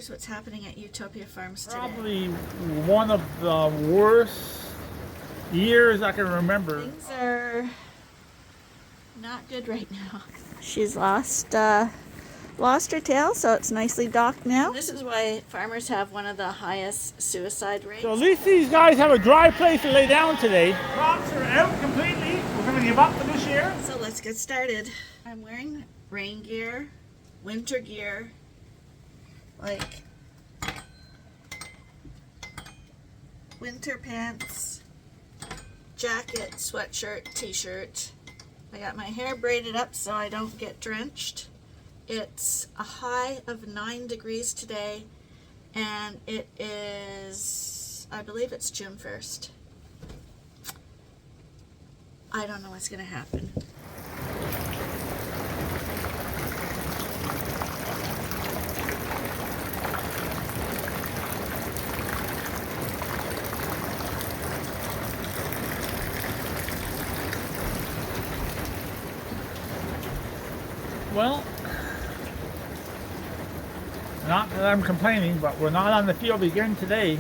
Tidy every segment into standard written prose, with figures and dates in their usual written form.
Here's what's happening at Ewetopia Farms today. Probably one of the worst years I can remember. Things are not good right now. She's lost her tail, so it's nicely docked now. And this is why farmers have one of the highest suicide rates. So at least these guys have a dry place to lay down today. Crops are out completely. We're going to give up for this year. So let's get started. I'm wearing rain gear, winter gear, like winter pants, jacket, sweatshirt, t-shirt. I got my hair braided up so I don't get drenched. It's a high of 9 degrees today, and it is, I believe it's June 1st. I don't know what's going to happen. Well, not that I'm complaining, but we're not on the field again today.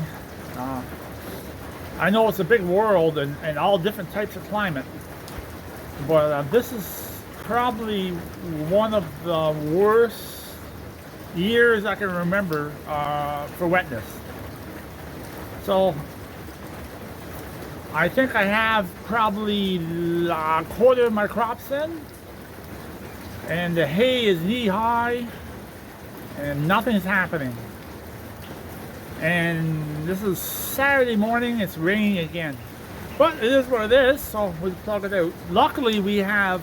I know it's a big world and all different types of climate, but this is probably one of the worst years I can remember for wetness. So I think I have probably a quarter of my crops in, and the hay is knee high and nothing's happening. And this is Saturday morning, it's raining again, but it is what it is, so we'll plug it out. Luckily we have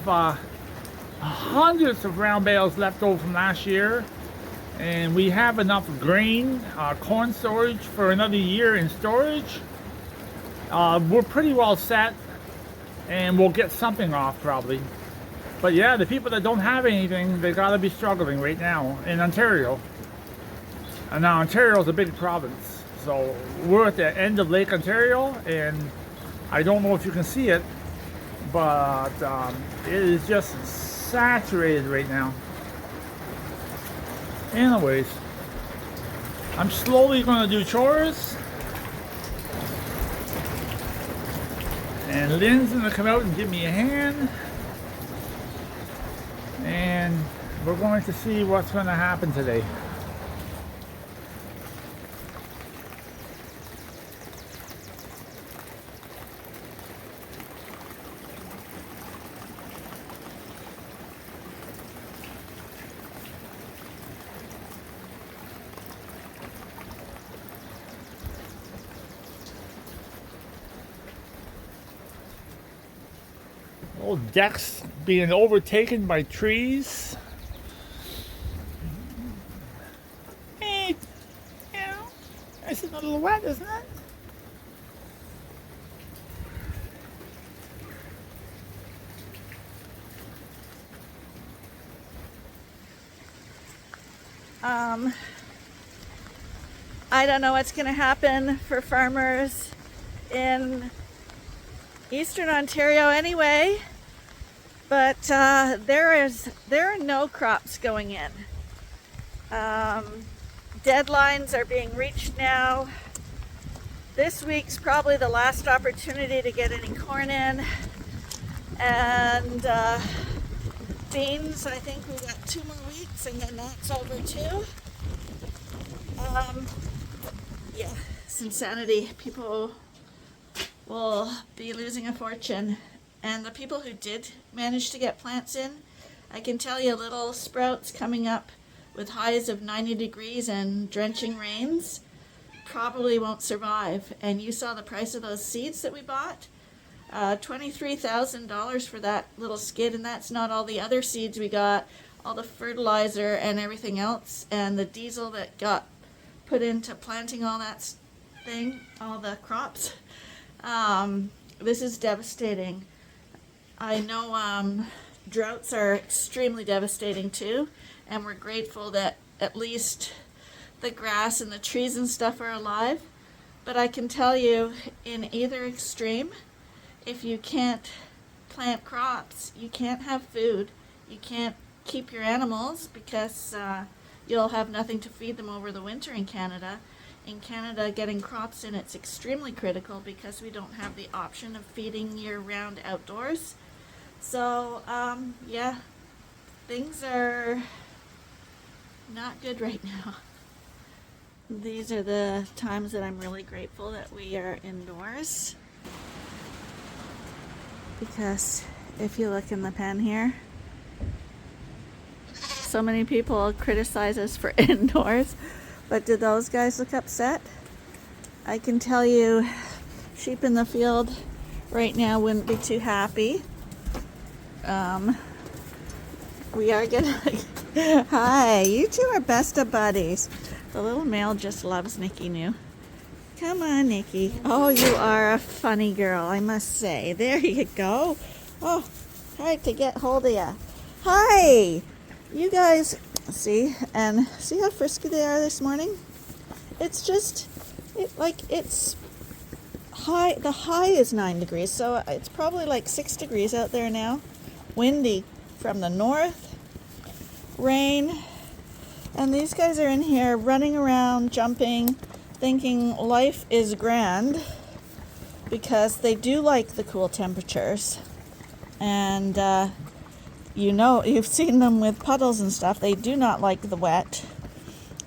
hundreds of round bales left over from last year, and we have enough grain, corn storage for another year in storage. We're pretty well set, and we'll get something off probably. But yeah, the people that don't have anything, they gotta be struggling right now in Ontario. And now Ontario is a big province, so we're at the end of Lake Ontario, and I don't know if you can see it, but it is just saturated right now. Anyways, I'm slowly going to do chores, and Lynn's going to come out and give me a hand, and we're going to see what's going to happen today. Old decks being overtaken by trees. Hey, you know, it's a little wet, isn't it? I don't know what's going to happen for farmers in Eastern Ontario anyway, but there are no crops going in. Deadlines are being reached now. This week's probably the last opportunity to get any corn in, and beans, I think we've got 2 more weeks and then that's over too. Yeah, it's insanity. People will be losing a fortune, and the people who did manage to get plants in, I can tell you, little sprouts coming up with highs of 90 degrees and drenching rains probably won't survive. And you saw the price of those seeds that we bought, $23,000 for that little skid, and that's not all the other seeds we got, all the fertilizer and everything else, and the diesel that got put into planting all that thing, all the crops. This is devastating. I know droughts are extremely devastating too, and we're grateful that at least the grass and the trees and stuff are alive. But I can tell you, in either extreme, if you can't plant crops, you can't have food, you can't keep your animals because you'll have nothing to feed them over the winter in Canada. In Canada, getting crops in, it's extremely critical because we don't have the option of feeding year-round outdoors. So, yeah, things are not good right now. These are the times that I'm really grateful that we are indoors. Because if you look in the pen here, so many people criticize us for indoors, but do those guys look upset? I can tell you, sheep in the field right now wouldn't be too happy. We are gonna, hi, you two are best of buddies. The little male just loves Nikki new. Come on, Nikki. Oh, you are a funny girl, I must say. There you go. Oh, hard to get hold of you. Hi! You guys, see how frisky they are this morning? It's just, it's high, the high is 9 degrees, so it's probably like 6 degrees out there now. Windy from the north, rain, and these guys are in here running around, jumping, thinking life is grand because they do like the cool temperatures. And you know, you've seen them with puddles and stuff. They do not like the wet.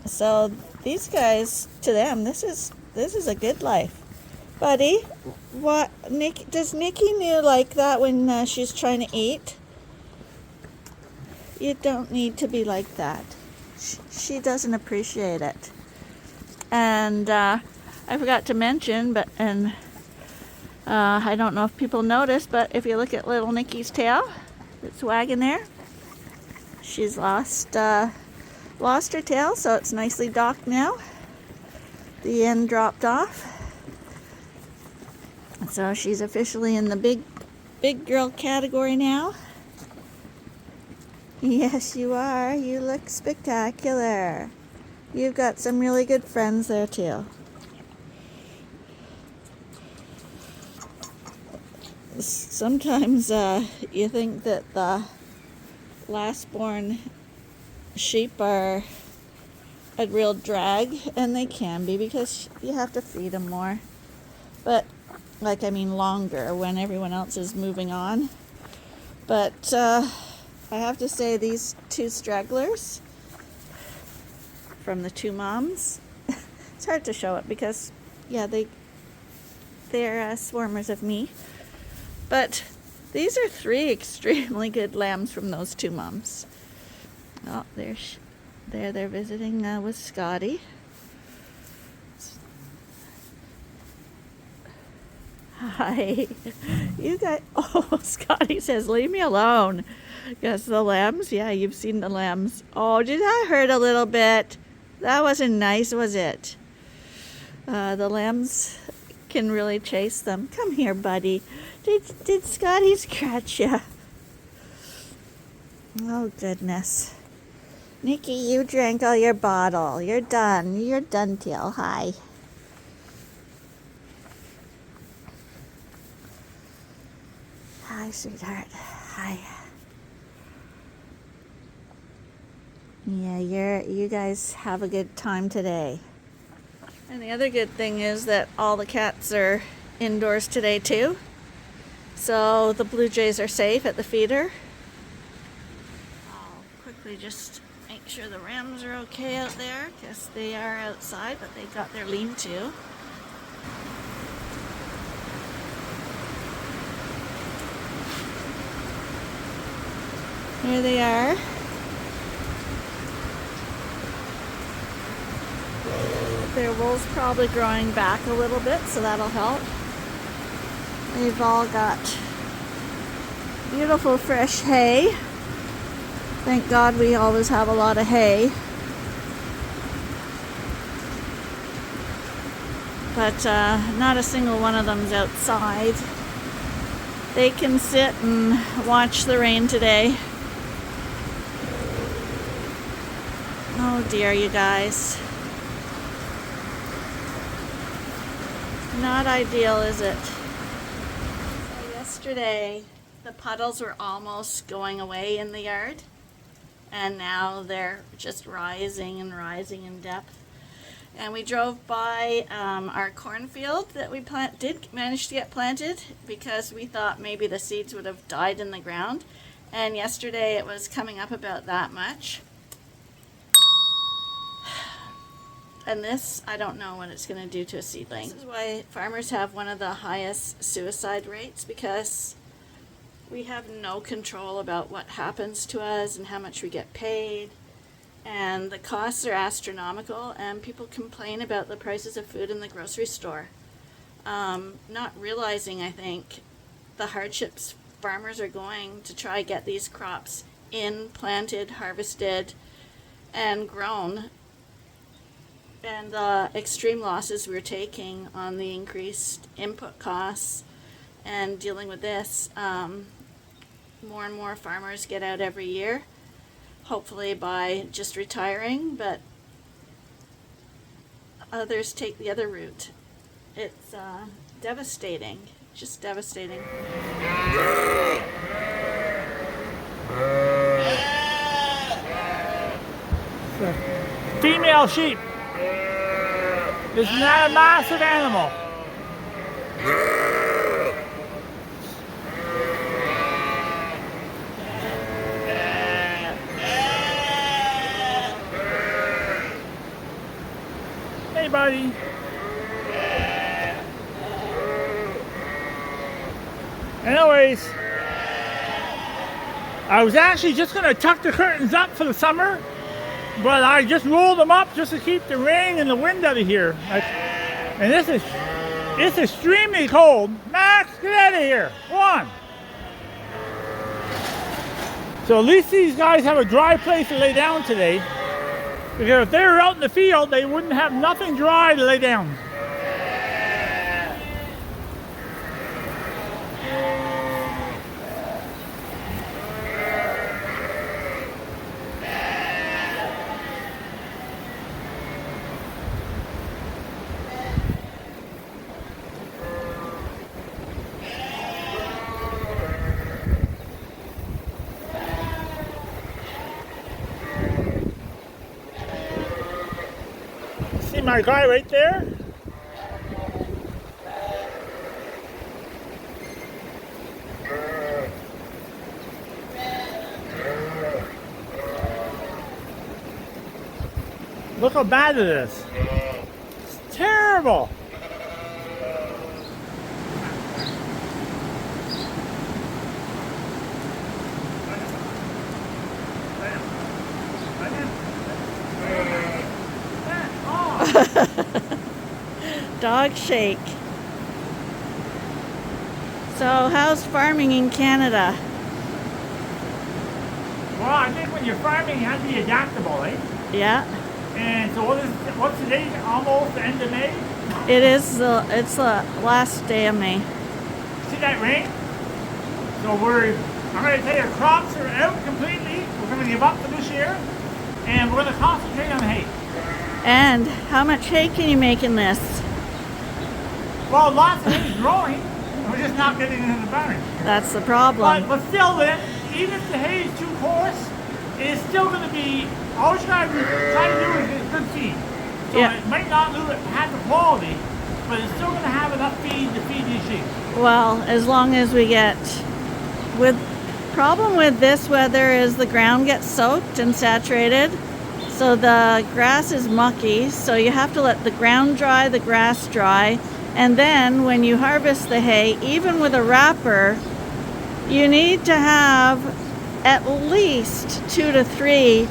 So these guys, to them, this is a good life. Buddy, what does Nikki new like that when she's trying to eat? You don't need to be like that. She doesn't appreciate it. And I forgot to mention, I don't know if people noticed, but if you look at little Nikki's tail, it's wagging there. She's lost her tail, so it's nicely docked now. The end dropped off. So she's officially in the big girl category now. Yes, you are. You look spectacular. You've got some really good friends there too. Sometimes you think that the last-born sheep are a real drag, and they can be because you have to feed them more. But, longer when everyone else is moving on. But I have to say, these two stragglers from the two moms, it's hard to show it because, yeah, they're swarmers of me. But these are 3 extremely good lambs from those two moms. Oh, they're visiting with Scotty. Hi. You guys, oh, Scotty says, leave me alone. Yes, the lambs. Yeah, you've seen the lambs. Oh, did I hurt a little bit? That wasn't nice, was it? The lambs can really chase them. Come here, buddy. Did Scotty scratch you? Oh, goodness. Nikki, you drank all your bottle. You're done. You're done, Teal. Hi. Hi, sweetheart. Hi. Yeah, you guys have a good time today. And the other good thing is that all the cats are indoors today too. So the blue jays are safe at the feeder. I'll quickly just make sure the rams are okay out there because they are outside, but they've got their lean-to. Here they are. Their wool's probably growing back a little bit, so that'll help. They've all got beautiful fresh hay. Thank God we always have a lot of hay. But not a single one of them's outside. They can sit and watch the rain today. Oh dear, you guys. Not ideal, is it? So yesterday, the puddles were almost going away in the yard. and now they're just rising and rising in depth. And we drove by our cornfield that we did manage to get planted, because we thought maybe the seeds would have died in the ground. And yesterday it was coming up about that much. And this, I don't know what it's going to do to a seedling. This is why farmers have one of the highest suicide rates, because we have no control about what happens to us and how much we get paid. And the costs are astronomical, and people complain about the prices of food in the grocery store. Not realizing, I think, the hardships farmers are going to try to get these crops in, planted, harvested, and grown. And the extreme losses we're taking on the increased input costs and dealing with this. More and more farmers get out every year, hopefully by just retiring, but others take the other route. It's devastating, just devastating. Female sheep. This is not a massive animal. Hey, buddy. Anyways, I was actually just going to tuck the curtains up for the summer, but I just rolled them up just to keep the rain and the wind out of here. And it's extremely cold. Max, get out of here. Come on. So at least these guys have a dry place to lay down today. Because if they were out in the field, they wouldn't have nothing dry to lay down. See my guy right there? Look how bad it is. It's terrible. Dog shake. So how's farming in Canada? Well, I think when you're farming, you have to be adaptable, eh? Yeah. And so what's the date? Almost the end of May? It's the last day of May. See that rain? So I'm going to tell you, crops are out completely. We're going to give up for this year, and we're going to concentrate on hay. And how much hay can you make in this? Well, lots of hay is growing, and we're just not getting it in the barn. That's the problem. But still, then, even if the hay is too coarse, it's still going to be, all you got to try to do is get good feed. So Yeah. It might not have the quality, but it's still going to have enough feed to feed these sheep. Well, as long as we get, problem with this weather is the ground gets soaked and saturated, so the grass is mucky, so you have to let the ground dry, the grass dry, and then when you harvest the hay, even with a wrapper, you need to have at least 2 to 3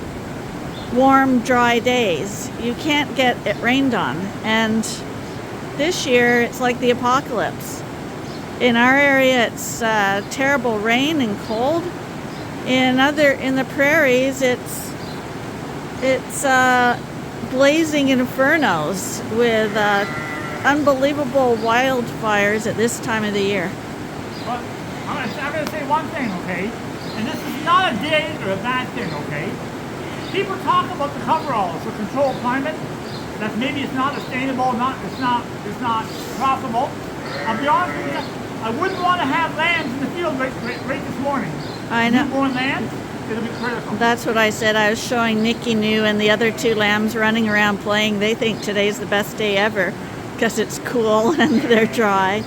warm, dry days. You can't get it rained on, and this year it's like the apocalypse. In our area, it's terrible rain and cold. In the prairies, it's blazing infernos with unbelievable wildfires at this time of the year. But I'm going to say one thing, okay? And this is not a dig or a bad thing, okay? People talk about the coveralls for controlled climate. That maybe it's not sustainable, it's not profitable. I'll be honest with you, I wouldn't want to have lambs in the field right this morning. I know. Newborn lambs. it'll be critical. That's what I said. I was showing Nikki New and the other 2 lambs running around playing. They think today's the best day ever because it's cool and they're dry.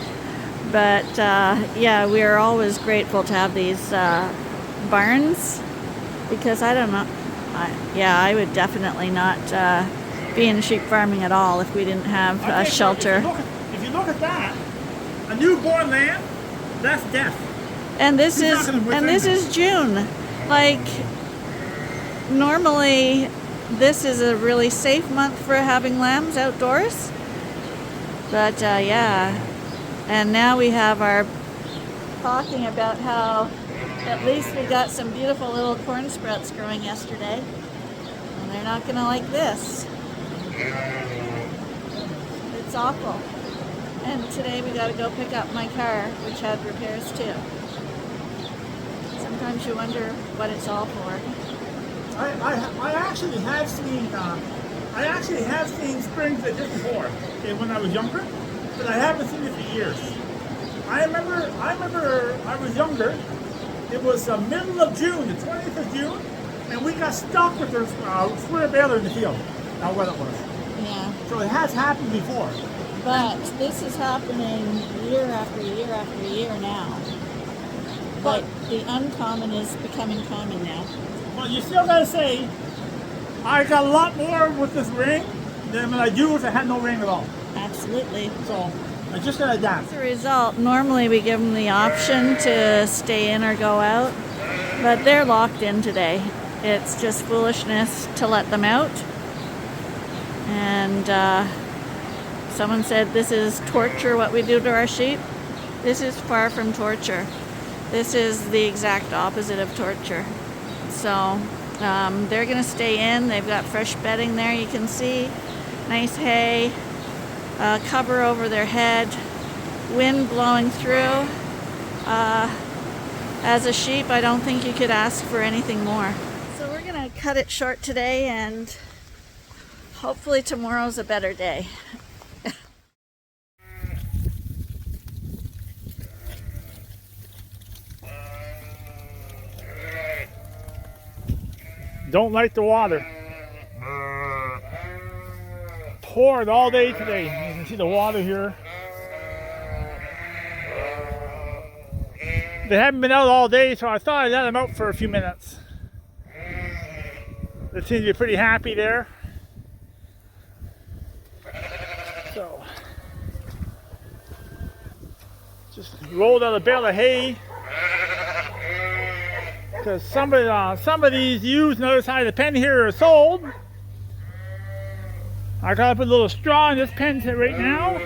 But yeah, we are always grateful to have these barns because I don't know. I would definitely not be in sheep farming at all if we didn't have a shelter. If you look at that, a newborn lamb, that's death. And this is June. Like normally this is a really safe month for having lambs outdoors. But yeah. And now we have our talking about how at least we got some beautiful little corn sprouts growing yesterday. And they're not gonna like this. It's awful. And today we gotta go pick up my car, which had repairs too. Sometimes you wonder what it's all for. I actually have seen springs like this before, okay, when I was younger, but I haven't seen it for years. I remember I was younger. It was the middle of June, the 20th of June, and we got stuck with a square baler in the field. Now what it was. Yeah. So it has happened before. But this is happening year after year after year now. But the uncommon is becoming common now. Well, you still gotta say, I got a lot more with this rain than when I do if I had no rain at all. Absolutely. So I just gotta adapt. As a result, normally we give them the option to stay in or go out, but they're locked in today. It's just foolishness to let them out. And someone said this is torture, what we do to our sheep. This is far from torture. This is the exact opposite of torture. So they're going to stay in. They've got fresh bedding there, you can see. Nice hay, cover over their head, wind blowing through. As a sheep, I don't think you could ask for anything more. So we're going to cut it short today, and hopefully tomorrow's a better day. Don't like the water. Poured all day today. You can see the water here. They haven't been out all day, so I thought I'd let them out for a few minutes. They seem to be pretty happy there. So, just rolled out a bale of hay. Because some of these ewes on the other side of the pen here are sold. I gotta put a little straw in this pen right now.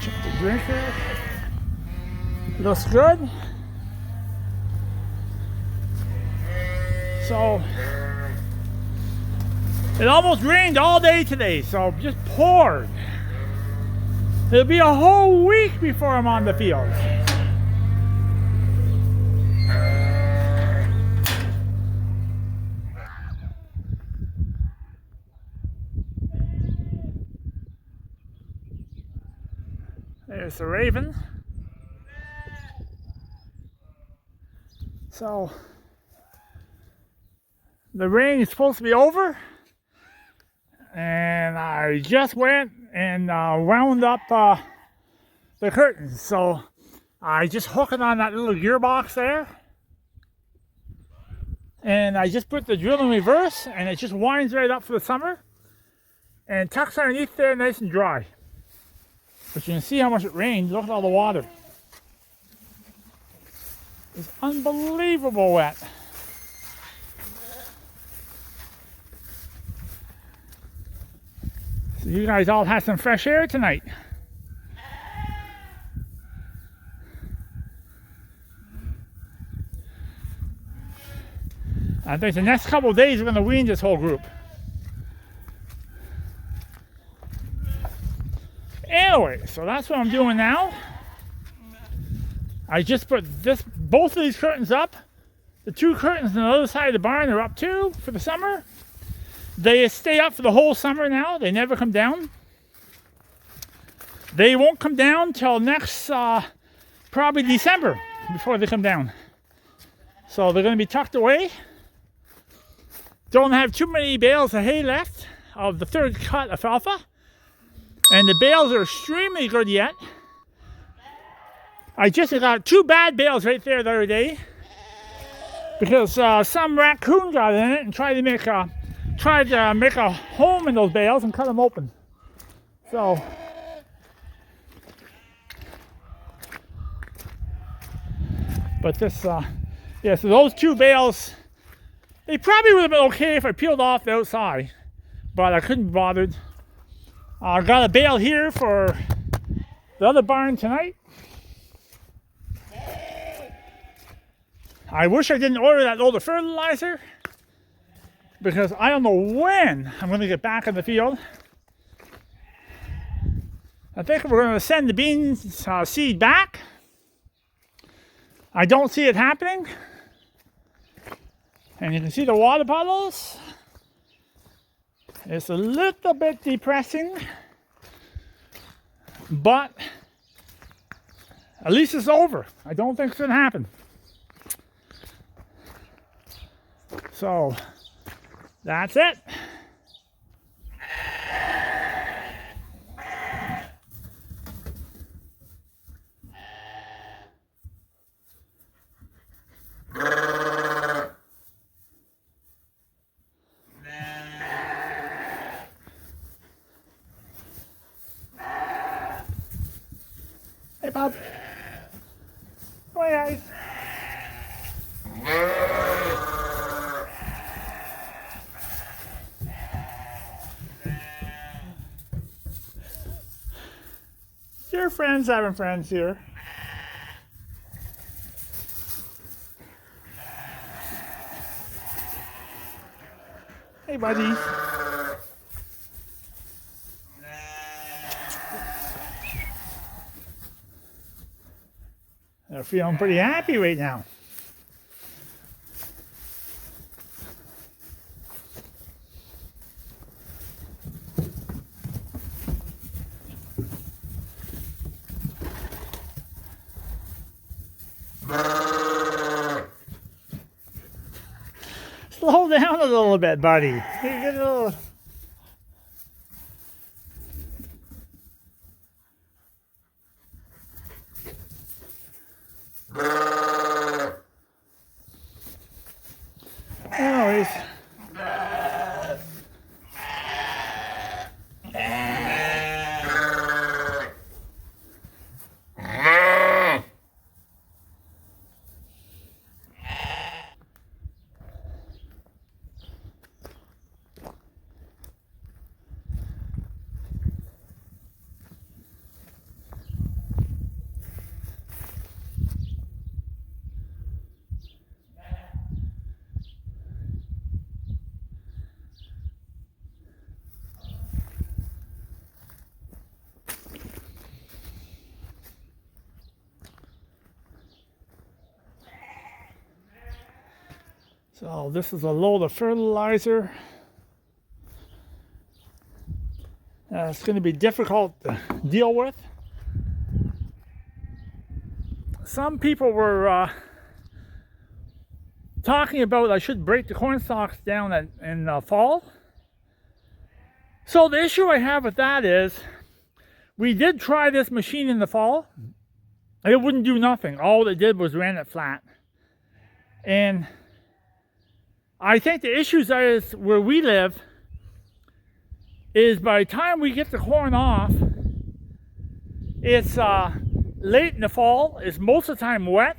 Check the drinker. Looks good. So it almost rained all day today, so just poured. It'll be a whole week before I'm on the field. There's the raven. So the rain is supposed to be over. And I just went and wound up the curtains. So I just hook it on that little gearbox there. And I just put the drill in reverse, and it just winds right up for the summer. And tucks underneath there nice and dry. But you can see how much it rained. Look at all the water. It's unbelievable wet. So you guys all had some fresh air tonight. I think the next couple of days we're going to wean this whole group. Anyway, so that's what I'm doing now. I just put both of these curtains up. The 2 curtains on the other side of the barn are up too for the summer. They stay up for the whole summer now. They never come down. They won't come down till next, probably December before they come down. So they're going to be tucked away. Don't have too many bales of hay left of the third cut alfalfa. And the bales are extremely good yet. I just got 2 bad bales right there the other day. Because some raccoon got in it and tried to make a home in those bales and cut them open. So but this yeah, so those 2 bales, they probably would have been okay if I peeled off the outside, but I couldn't be bothered. I got a bale here for the other barn tonight. I wish I didn't order that load of fertilizer, because I don't know when I'm going to get back in the field. I think we're going to send the beans seed back. I don't see it happening. And you can see the water puddles. It's a little bit depressing, but at least it's over. I don't think it's going to happen. So that's it. Hey, Bob. Come on, guys. Your friends having friends here. Hey, buddies. They're feeling pretty happy right now. Slow down a little bit, buddy. You get a little... Anyways. So this is a load of fertilizer. It's going to be difficult to deal with. Some people were talking about I should break the corn stalks down in fall. So the issue I have with that is we did try this machine in the fall. It wouldn't do nothing. All it did was ran it flat. And I think the issues is where we live is by the time we get the corn off, it's late in the fall. It's most of the time wet,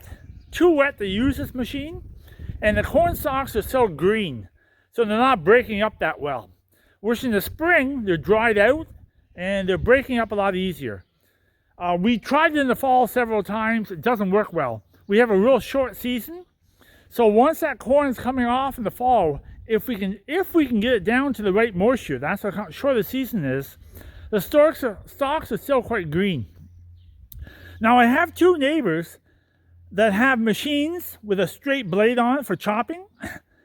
too wet to use this machine, and the corn stalks are still green, so they're not breaking up that well. Whereas in the spring, they're dried out and they're breaking up a lot easier. We tried it in the fall several times. It doesn't work well. We have a real short season. So once that corn is coming off in the fall, if we can get it down to the right moisture, that's how short the season is, the stalks are still quite green. Now I have 2 neighbors that have machines with a straight blade on it for chopping,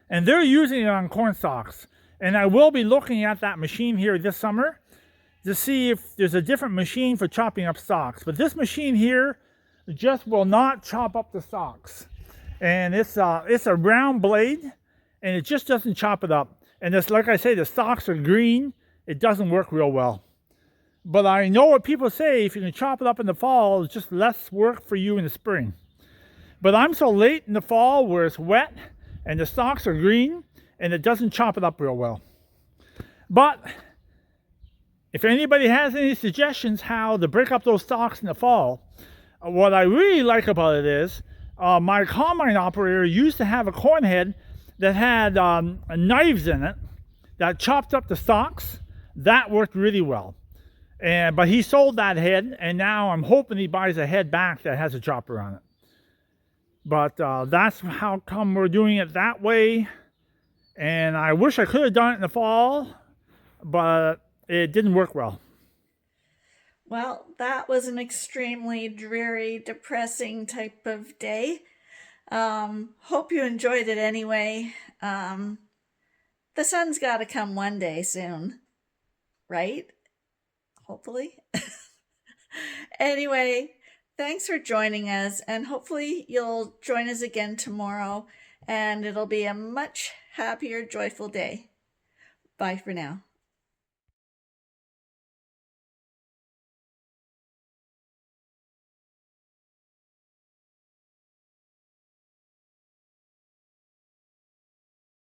and they're using it on corn stalks. And I will be looking at that machine here this summer to see if there's a different machine for chopping up stalks. But this machine here just will not chop up the stalks. And it's a round blade, and it just doesn't chop it up. And it's like I say, the stalks are green. It doesn't work real well. But I know what people say, if you can chop it up in the fall, it's just less work for you in the spring. But I'm so late in the fall where it's wet and the stalks are green, and it doesn't chop it up real well. But if anybody has any suggestions how to break up those stalks in the fall, what I really like about it is my combine operator used to have a corn head that had knives in it that chopped up the stalks. That worked really well. But he sold that head, and now I'm hoping he buys a head back that has a chopper on it. But that's how come we're doing it that way. And I wish I could have done it in the fall, but it didn't work well. Well, that was an extremely dreary, depressing type of day. Hope you enjoyed it anyway. The sun's got to come one day soon, right? Hopefully. Anyway, thanks for joining us, and hopefully you'll join us again tomorrow, and it'll be a much happier, joyful day. Bye for now.